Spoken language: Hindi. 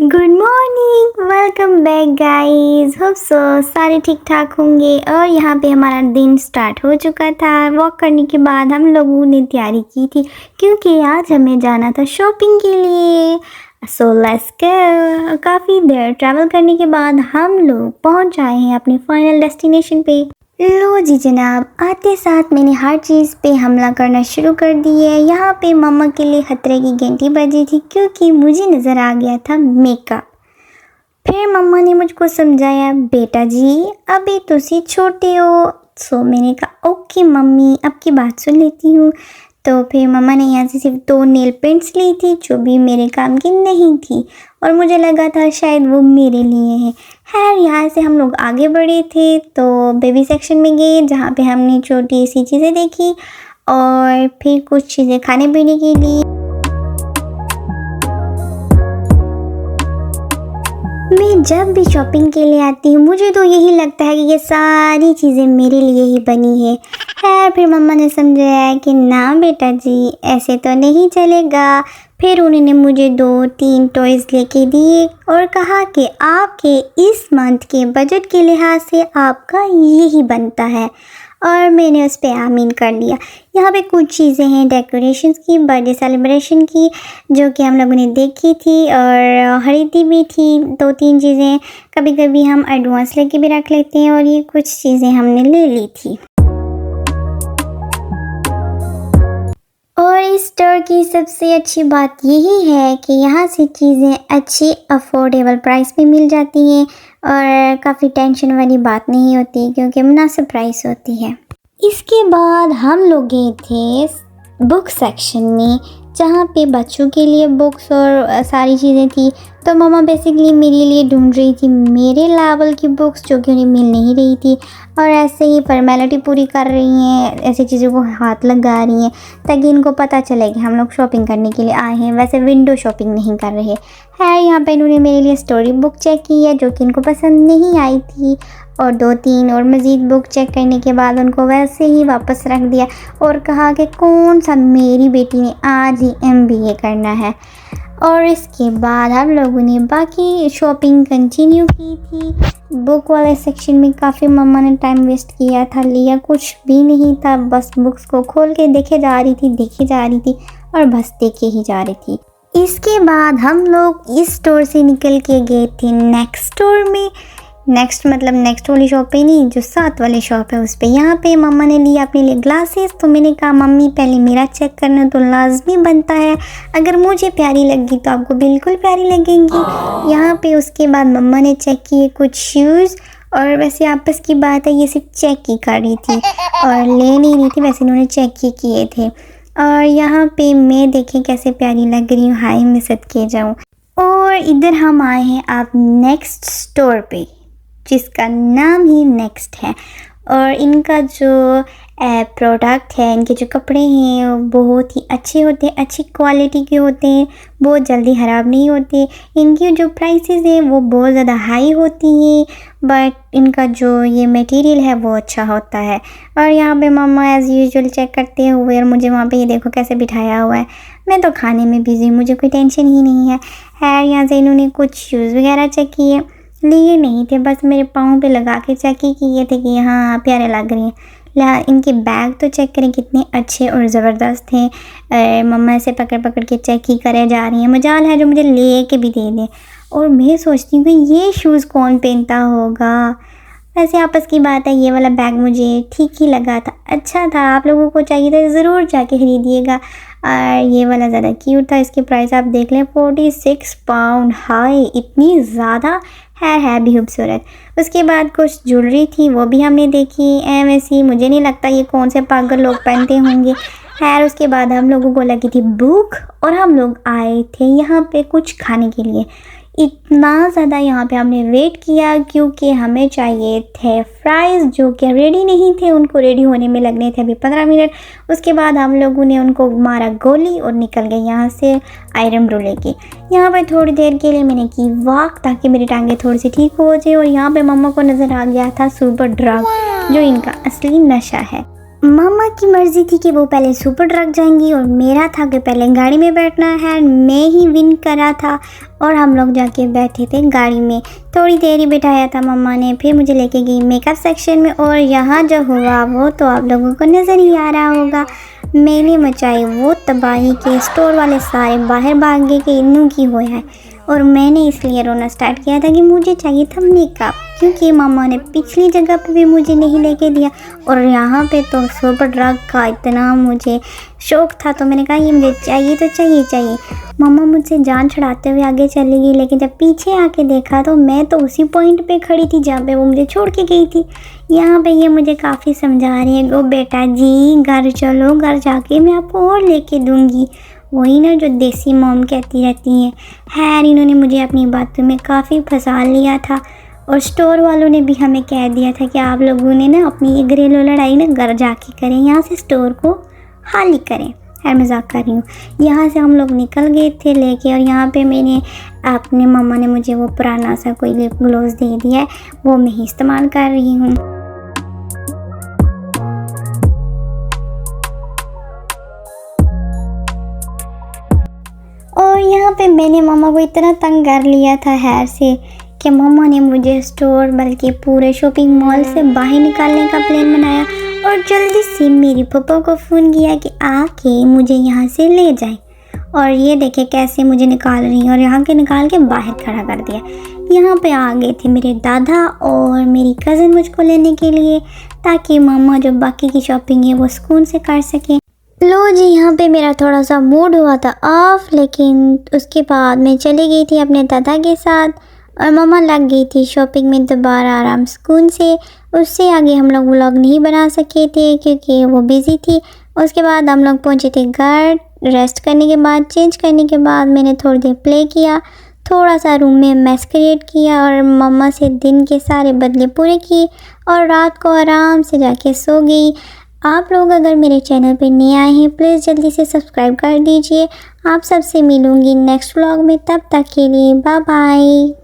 Good morning, welcome back guys. Hope so सारे ठीक ठाक होंगे। और यहाँ पे हमारा दिन स्टार्ट हो चुका था। वॉक करने के बाद हम लोगों ने तैयारी की थी क्योंकि आज हमें जाना था शॉपिंग के लिए। So let's go. काफ़ी देर ट्रैवल करने के बाद हम लोग पहुँच आए हैं अपने फाइनल डेस्टिनेशन पे। लो जी जनाब, आते साथ मैंने हर चीज़ पे हमला करना शुरू कर दिया है। यहाँ पे मम्मा के लिए खतरे की घंटी बजी थी क्योंकि मुझे नज़र आ गया था मेकअप। फिर मम्मा ने मुझको समझाया, बेटा जी अभी तुसी छोटे हो। सो मैंने कहा ओके मम्मी, आपकी बात सुन लेती हूँ। तो फिर मम्मा ने यहाँ से सिर्फ 2 नेल पेंट्स ली थी जो भी मेरे काम की नहीं थी और मुझे लगा था शायद वो मेरे लिए है। खैर यहाँ से हम लोग आगे बढ़े थे तो बेबी सेक्शन में गए जहाँ पे हमने छोटी सी चीज़ें देखी और फिर कुछ चीज़ें खाने पीने के लिए। मैं जब भी शॉपिंग के लिए आती हूँ मुझे तो यही लगता है कि ये सारी चीज़ें मेरे लिए ही बनी है। खैर फिर मम्मा ने समझाया कि ना बेटा जी ऐसे तो नहीं चलेगा। फिर उन्होंने मुझे 2-3 टॉयज़ लेके दिए और कहा कि आपके इस मंथ के बजट के लिहाज से आपका यही बनता है। और मैंने उस पर आमीन कर लिया। यहाँ पे कुछ चीज़ें हैं डेकोरेशंस की, बर्थडे सेलिब्रेशन की, जो कि हम लोगों ने देखी थी और खरीदी भी थी। 2-3 चीज़ें कभी कभी हम एडवांस लेके भी रख लेते हैं और ये कुछ चीज़ें हमने ले ली थी। और इस स्टोर की सबसे अच्छी बात यही है कि यहाँ से चीज़ें अच्छी अफोर्डेबल प्राइस पे मिल जाती हैं और काफ़ी टेंशन वाली बात नहीं होती क्योंकि मुनासिब प्राइस होती है। इसके बाद हम लोग गए थे बुक सेक्शन में जहाँ पे बच्चों के लिए बुक्स और सारी चीज़ें थी। तो मम्मा बेसिकली मेरे लिए ढूंढ रही थी मेरे लेवल की बुक्स जो कि उन्हें मिल नहीं रही थी और ऐसे ही फॉर्मेलिटी पूरी कर रही हैं, ऐसी चीज़ों को हाथ लगा रही हैं ताकि इनको पता चले कि हम लोग शॉपिंग करने के लिए आए हैं, वैसे विंडो शॉपिंग नहीं कर रहे हैं। यहाँ पे इन्होंने मेरे लिए स्टोरी बुक चेक की है जो कि इनको पसंद नहीं आई थी और 2-3 और मज़ीद बुक चेक करने के बाद उनको वैसे ही वापस रख दिया और कहा कि कौन सा मेरी बेटी ने आज ही MBA करना है। और इसके बाद हम लोगों ने बाकी शॉपिंग कंटिन्यू की थी। बुक वाले सेक्शन में काफ़ी मम्मा ने टाइम वेस्ट किया था, लिया कुछ भी नहीं था, बस बुक्स को खोल के देखे जा रही थी और बस देखे ही जा रही थी। इसके बाद हम लोग इस स्टोर से निकल के गए थे नेक्स्ट स्टोर में। नेक्स्ट वाली शॉप पे नहीं, जो साथ वाली शॉप है उस पे। यहाँ पे मम्मा ने लिया अपने लिए ग्लासेस। तो मैंने कहा मम्मी पहले मेरा चेक करना तो लाजमी बनता है, अगर मुझे प्यारी लगी तो आपको बिल्कुल प्यारी लगेंगी। यहाँ पे उसके बाद मम्मा ने चेक किए कुछ शूज़ और वैसे आपस की बात है ये सिर्फ चेक ही कर रही थी और ले नहीं रही थी, वैसे इन्होंने चेक ही किए थे। और यहाँ पे मैं देखें कैसे प्यारी लग रही हूँ, हाय मैं सदके जाऊँ। और इधर हम आए हैं आप नेक्स्ट स्टोर पे जिसका नाम ही नेक्स्ट है और इनका जो प्रोडक्ट है, इनके जो कपड़े हैं वो बहुत ही अच्छे होते हैं, अच्छी क्वालिटी के होते हैं, बहुत जल्दी ख़राब नहीं होते। इनकी जो प्राइसेस हैं वो बहुत ज़्यादा हाई होती हैं बट इनका जो ये मटेरियल है वो अच्छा होता है। और यहाँ पे मम्मा एज़ यूजुअल चेक करते हुए और मुझे वहाँ पे ये देखो कैसे बिठाया हुआ है। मैं तो खाने में बिज़ी हूँ, मुझे कोई टेंशन ही नहीं है। खैर यहाँ से इन्होंने कुछ शूज़ वगैरह चेक किए, लिए नहीं थे, बस मेरे पाँव पे लगा के चेक ही किए थे कि हाँ प्यारे लग रही हैं। इनके बैग तो चेक करें कितने अच्छे और ज़बरदस्त हैं। मम्मा ऐसे पकड़ पकड़ के चेक ही करे जा रही हैं, मजाल है जो मुझे ले के भी दे दें। और मैं सोचती हूँ कि ये शूज़ कौन पहनता होगा। वैसे आपस की बात है, ये वाला बैग मुझे ठीक ही लगा था, अच्छा था। आप लोगों को चाहिए तो ज़रूर जाके खरीदिएगा। और ये वाला ज़्यादा क्यूट था। इसकी प्राइस आप देख लें 46 पाउंड। हाय इतनी ज़्यादा है भी खूबसूरत। उसके बाद कुछ ज्वेलरी थी वो भी हमने देखी। वैसी मुझे नहीं लगता ये कौन से पागल लोग पहनते होंगे। खैर उसके बाद हम लोगों को लगी थी भूख और हम लोग आए थे यहाँ पे कुछ खाने के लिए। इतना ज़्यादा यहाँ पे हमने वेट किया क्योंकि हमें चाहिए थे फ्राइज़ जो कि रेडी नहीं थे, उनको रेडी होने में लगने थे अभी 15 मिनट। उसके बाद हम लोगों ने उनको मारा गोली और निकल गए यहाँ से आयरन ब्रो लेके। यहाँ पे थोड़ी देर के लिए मैंने की वॉक ताकि मेरी टांगें थोड़ी सी ठीक हो जाए। और यहाँ पे मम्मा को नज़र आ गया था सुपर ड्रग जो इनका असली नशा है। मामा की मर्ज़ी थी कि वो पहले सुपर ट्रक जाएंगी और मेरा था कि पहले गाड़ी में बैठना है। मैं ही विन करा था और हम लोग जाके बैठे थे गाड़ी में। थोड़ी देर ही बिठाया था मम्मा ने, फिर मुझे लेके गई मेकअप सेक्शन में और यहाँ जो हुआ वो तो आप लोगों को नज़र ही आ रहा होगा। मैंने मचाई वो तबाही के स्टोर वाले सारे बाहर भाग गए कि इन्नू की हुआ है। और मैंने इसलिए रोना स्टार्ट किया था कि मुझे चाहिए था मेकअप, क्योंकि मामा ने पिछली जगह पे भी मुझे नहीं लेके दिया और यहाँ पे तो सुपर ट्रक का इतना मुझे शौक़ था, तो मैंने कहा ये मुझे चाहिए तो चाहिए। मामा मुझसे जान छुड़ाते हुए आगे चली गई, लेकिन जब पीछे आके देखा तो मैं तो उसी पॉइंट पे खड़ी थी जहाँ पे वो मुझे छोड़ के गई थी। यहाँ पे ये मुझे काफ़ी समझा रही है, गो बेटा जी घर चलो, घर जाके मैं आपको और लेके दूँगी। वही ना जो देसी मॉम कहती रहती हैं। खैर इन्होंने मुझे अपनी बातों में काफ़ी फंसा लिया था और स्टोर वालों ने भी हमें कह दिया था कि आप लोगों ने ना अपनी ये घरेलू लड़ाई ना घर जाके करें, यहाँ से स्टोर को खाली करें। खैर मजाक कर रही हूँ। यहाँ से हम लोग निकल गए थे लेके और यहाँ पे मैंने अपने मम्मा ने मुझे वो पुराना सा कोई लिप ग्लोस दे दिया है, वो मैं ही इस्तेमाल कर रही हूँ। और यहाँ पे मैंने मम्मा को इतना तंग कर लिया था हेयर से कि मम्मा ने मुझे स्टोर बल्कि पूरे शॉपिंग मॉल से बाहर निकालने का प्लान बनाया और जल्दी से मेरी पापा को फ़ोन किया कि आके मुझे यहाँ से ले जाए। और ये देखे कैसे मुझे निकाल रही हैं और यहाँ के निकाल के बाहर खड़ा कर दिया। यहाँ पे आ गए थे मेरे दादा और मेरी कज़न मुझको लेने के लिए, ताकि मम्मा जो बाकी की शॉपिंग है वो सुकून से कर सकें। लो जी, यहाँ पे मेरा थोड़ा सा मूड हुआ था ऑफ, लेकिन उसके बाद मैं चली गई थी अपने दादा के साथ और मम्मा लग गई थी शॉपिंग में दोबारा आराम सुकून से। उससे आगे हम लोग व्लॉग नहीं बना सके थे क्योंकि वो बिज़ी थी। उसके बाद हम लोग पहुँचे थे घर। रेस्ट करने के बाद, चेंज करने के बाद मैंने थोड़ी देर प्ले किया, थोड़ा सा रूम में मैस क्रिएट किया और मम्मा से दिन के सारे बदले पूरे किए और रात को आराम से जाके सो गई। आप लोग अगर मेरे चैनल पे नए आए हैं प्लीज़ जल्दी से सब्सक्राइब कर दीजिए। आप सबसे मिलूँगी नेक्स्ट व्लॉग में, तब तक के लिए बाय बाय।